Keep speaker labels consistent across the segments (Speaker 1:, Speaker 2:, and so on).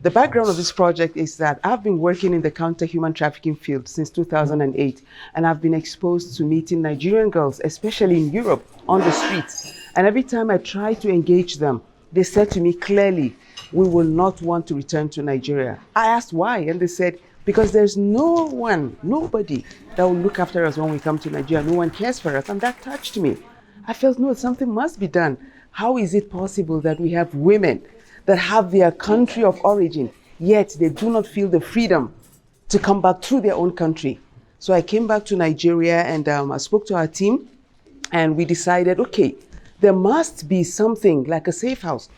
Speaker 1: The background of this project is that I've been working in the counter-human trafficking field since 2008, and I've been exposed to meeting Nigerian girls, especially in Europe, on the streets. And every time I try to engage them, they said to me clearly, we will not want to return to Nigeria. I asked why, and they said, because there's nobody that will look after us when we come to Nigeria. No one cares for us, and that touched me. I felt, no, something must be done. How is it possible that we have women that have their country of origin, yet they do not feel the freedom to come back to their own country? So I came back to Nigeria and I spoke to our team, and we decided, okay, there must be something like a safe house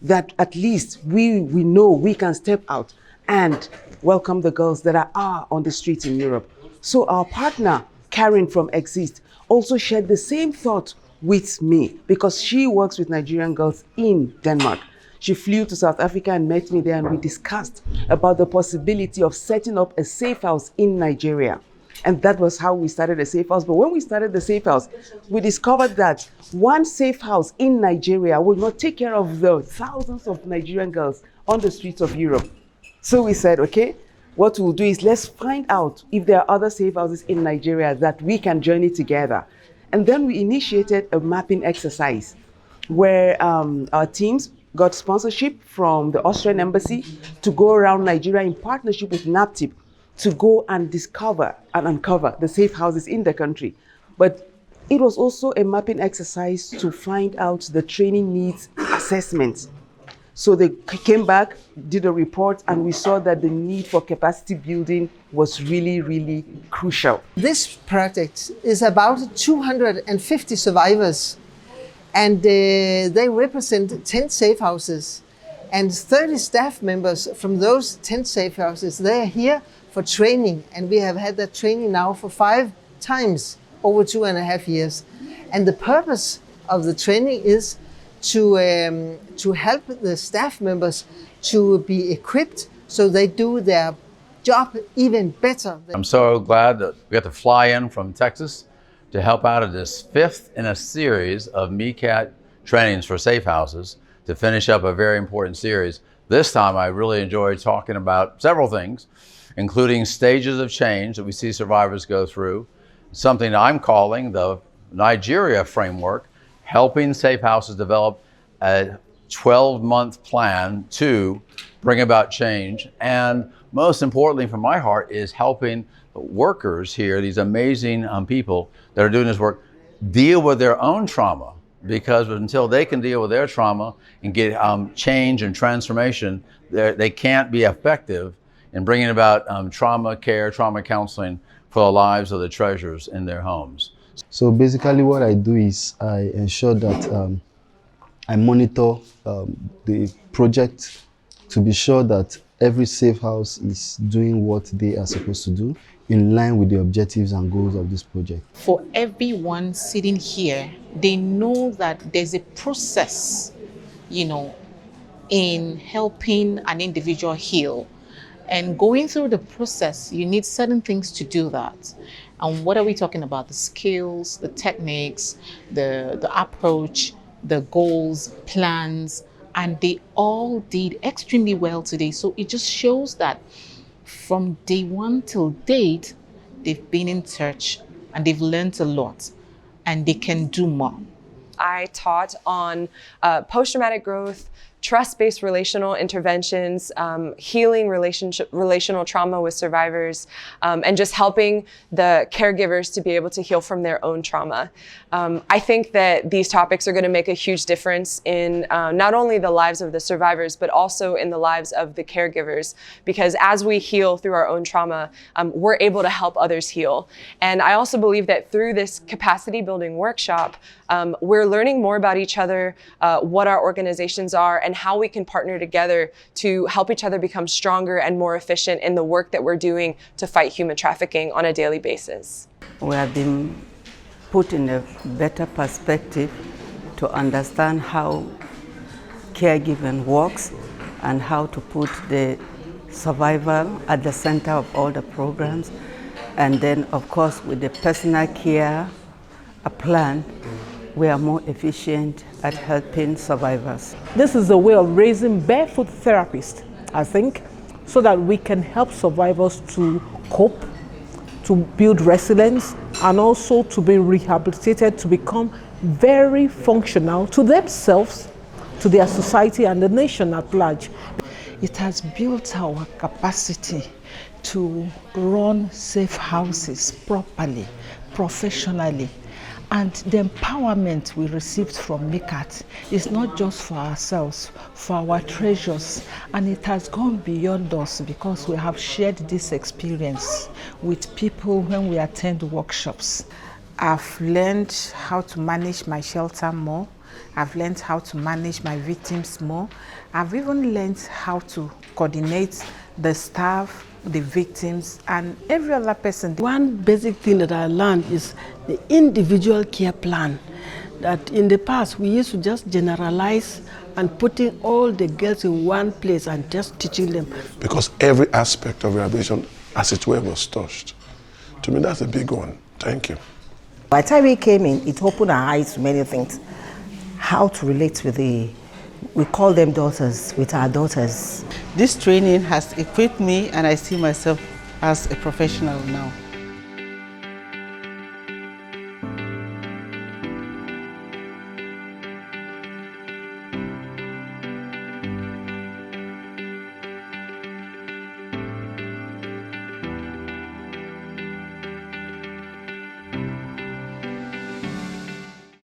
Speaker 1: that at least we know we can step out and welcome the girls that are on the streets in Europe. So our partner, Karen from Exist, also shared the same thought with me because she works with Nigerian girls in Denmark. She flew to South Africa and met me there, and we discussed about the possibility of setting up a safe house in Nigeria. And that was how we started a safe house. But when we started the safe house, we discovered that one safe house in Nigeria will not take care of the thousands of Nigerian girls on the streets of Europe. So we said, okay, what we'll do is let's find out if there are other safe houses in Nigeria that we can journey together. And then we initiated a mapping exercise where our teams got sponsorship from the Austrian embassy to go around Nigeria in partnership with NAPTIP to go and discover and uncover the safe houses in the country. But it was also a mapping exercise to find out the training needs assessments. So they came back, did a report, and we saw that the need for capacity building was really, really crucial.
Speaker 2: This project is about 250 survivors, and they represent 10 safe houses. And 30 staff members from those 10 safe houses, they are here for training. And we have had that training now for 5 times over 2.5 years. And the purpose of the training is to help the staff members to be equipped so they do their job even better.
Speaker 3: I'm so glad that we got to fly in from Texas to help out at this 5th in a series of MeCAT trainings for safe houses to finish up a very important series. This time I really enjoyed talking about several things, including stages of change that we see survivors go through, something I'm calling the Nigeria framework, helping safe houses develop a 12-month plan to bring about change. And most importantly from my heart is helping workers here, these amazing people that are doing this work, deal with their own trauma. Because until they can deal with their trauma and get change and transformation, they can't be effective in bringing about trauma care, trauma counseling for the lives of the treasures in their homes.
Speaker 4: So basically what I do is I ensure that I monitor the project to be sure that every safe house is doing what they are supposed to do in line with the objectives and goals of this project.
Speaker 5: For everyone sitting here, they know that there's a process, in helping an individual heal. And going through the process, you need certain things to do that. And what are we talking about? The skills, the techniques, the approach, the goals, plans, and they all did extremely well today. So it just shows that from day one till date, they've been in touch and they've learned a lot and they can do more.
Speaker 6: I taught on post-traumatic growth, trust-based relational interventions, healing relational trauma with survivors, and just helping the caregivers to be able to heal from their own trauma. I think that these topics are going to make a huge difference in not only the lives of the survivors, but also in the lives of the caregivers, because as we heal through our own trauma, we're able to help others heal. And I also believe that through this capacity building workshop, we're learning more about each other, what our organizations are, and how we can partner together to help each other become stronger and more efficient in the work that we're doing to fight human trafficking on a daily basis.
Speaker 7: We have been put in a better perspective to understand how caregiving works and how to put the survival at the center of all the programs. And then, of course, with the personal care plan, we are more efficient at helping survivors.
Speaker 8: This is a way of raising barefoot therapists I think, so that we can help survivors to cope, to build resilience, and also to be rehabilitated to become very functional to themselves, to their society, and the nation at large.
Speaker 9: It has built our capacity to run safe houses properly, professionally. And the empowerment we received from MICAT is not just for ourselves, for our treasures, and it has gone beyond us because we have shared this experience with people when we attend workshops.
Speaker 10: I've learned how to manage my shelter more. I've learned how to manage my victims more. I've even learned how to coordinate the staff, the victims, and every other person.
Speaker 11: One basic thing that I learned is the individual care plan. That in the past we used to just generalize and putting all the girls in one place and just teaching them.
Speaker 12: Because every aspect of rehabilitation, as it were, was touched. To me, that's a big one. Thank you.
Speaker 13: By the time we came in, it opened our eyes to many things. How to relate with we call them daughters, with our daughters.
Speaker 14: This training has equipped me, and I see myself as a professional now.